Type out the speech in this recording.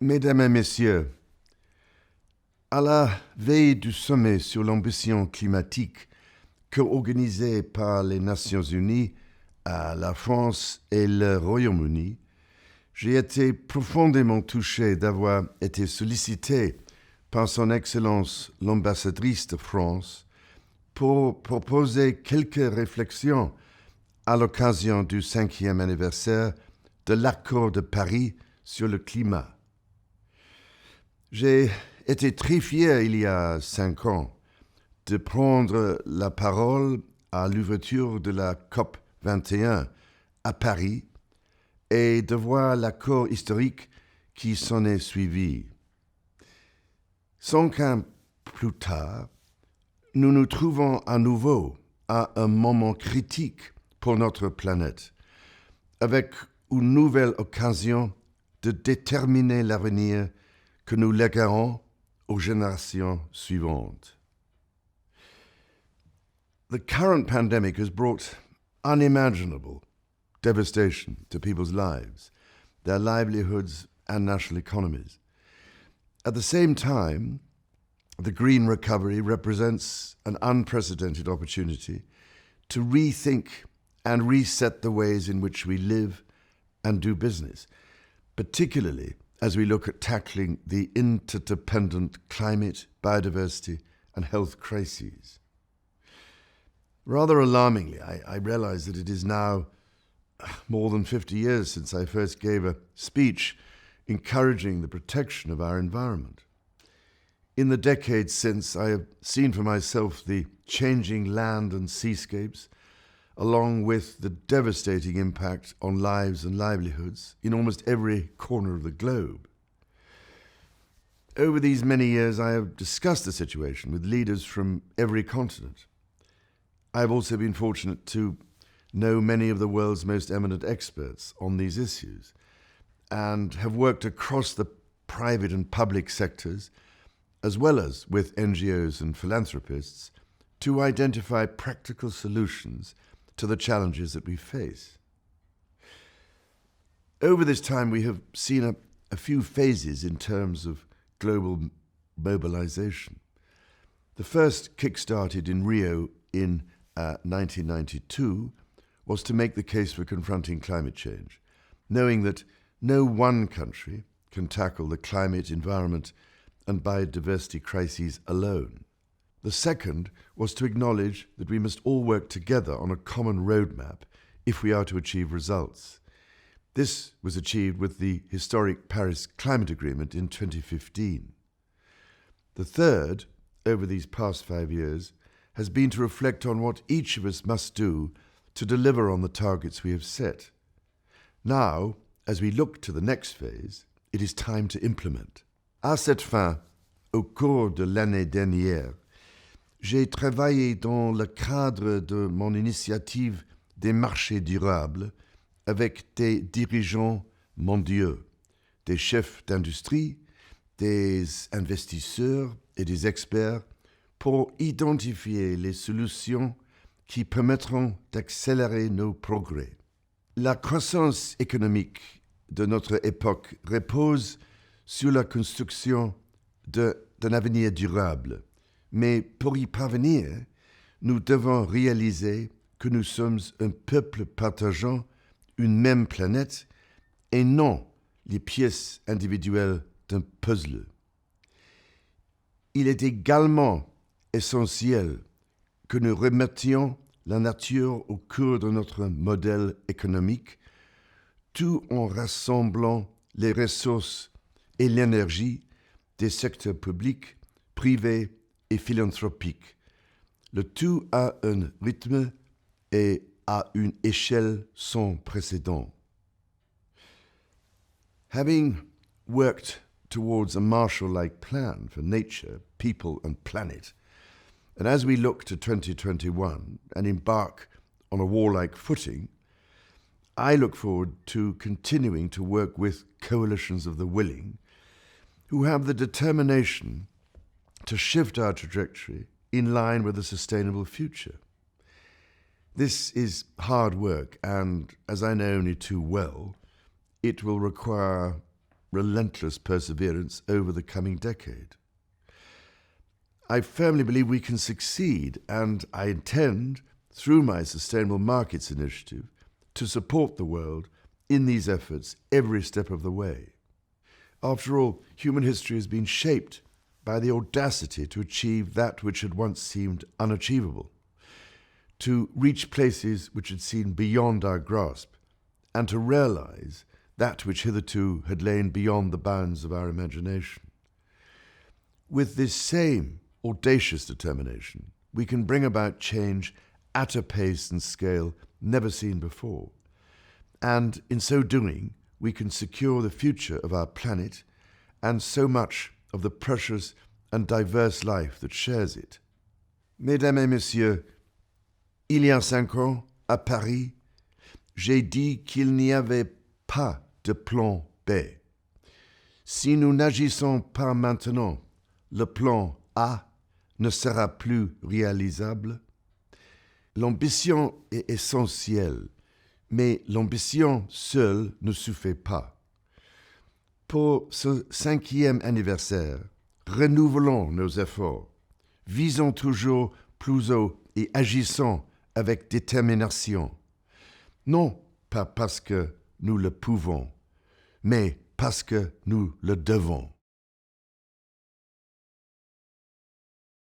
Mesdames et messieurs, à la veille du sommet sur l'ambition climatique co-organisé par les Nations Unies, la France et le Royaume-Uni, j'ai été profondément touché d'avoir été sollicité par son Excellence l'ambassadrice de France pour proposer quelques réflexions à l'occasion du 5e anniversaire de l'accord de Paris sur le climat. J'ai été très fier il y a 5 ans de prendre la parole à l'ouverture de la COP 21 à Paris et de voir l'accord historique qui s'en est suivi. 5 ans plus tard, nous nous trouvons à nouveau à un moment critique pour notre planète, avec une nouvelle occasion de déterminer l'avenir que nous léguerons aux générations suivantes. The current pandemic has brought unimaginable devastation to people's lives, their livelihoods, and national economies. At the same time, the green recovery represents an unprecedented opportunity to rethink and reset the ways in which we live and do business, particularly as we look at tackling the interdependent climate, biodiversity, and health crises. Rather alarmingly, I realize that it is now more than 50 years since I first gave a speech encouraging the protection of our environment. In the decades since, I have seen for myself the changing land and seascapes, along with the devastating impact on lives and livelihoods in almost every corner of the globe. Over these many years, I have discussed the situation with leaders from every continent. I have also been fortunate to know many of the world's most eminent experts on these issues and have worked across the private and public sectors, as well as with NGOs and philanthropists, to identify practical solutions to the challenges that we face. Over this time, we have seen a few phases in terms of global mobilization. The first, kick-started in Rio in 1992, was to make the case for confronting climate change, knowing that no one country can tackle the climate, environment, and biodiversity crises alone. The second was to acknowledge that we must all work together on a common roadmap if we are to achieve results. This was achieved with the historic Paris Climate Agreement in 2015. The third, over these past 5 years, has been to reflect on what each of us must do to deliver on the targets we have set. Now, as we look to the next phase, it is time to implement. À cette fin, au cours de l'année dernière, j'ai travaillé dans le cadre de mon initiative des marchés durables avec des dirigeants mondiaux, des chefs d'industrie, des investisseurs et des experts pour identifier les solutions qui permettront d'accélérer nos progrès. La croissance économique de notre époque repose sur la construction d'un avenir durable. Mais pour y parvenir, nous devons réaliser que nous sommes un peuple partageant une même planète et non les pièces individuelles d'un puzzle. Il est également essentiel que nous remettions la nature au cœur de notre modèle économique, tout en rassemblant les ressources et l'énergie des secteurs publics, privés et philanthropiques, le tout à un rythme et à une échelle sans précédent. Having worked towards a Marshall-like plan for nature, people and planet, and as we look to 2021 and embark on a warlike footing, I look forward to continuing to work with coalitions of the willing who have the determination to shift our trajectory in line with a sustainable future. This is hard work, and as I know only too well, it will require relentless perseverance over the coming decade. I firmly believe we can succeed, and I intend, through my Sustainable Markets Initiative, to support the world in these efforts every step of the way. After all, human history has been shaped by the audacity to achieve that which had once seemed unachievable, to reach places which had seemed beyond our grasp, and to realize that which hitherto had lain beyond the bounds of our imagination. With this same audacious determination, we can bring about change at a pace and scale never seen before. And in so doing, we can secure the future of our planet and so much of the precious and diverse life that shares it. Mesdames et messieurs, il y a 5 ans, à Paris, j'ai dit qu'il n'y avait pas de plan B. Si nous n'agissons pas maintenant, le plan A ne sera plus réalisable. L'ambition est essentielle, mais l'ambition seule ne suffit pas. Pour ce 5e anniversaire, renouvelons nos efforts, visons toujours plus haut et agissons avec détermination. Non pas parce que nous le pouvons, mais parce que nous le devons.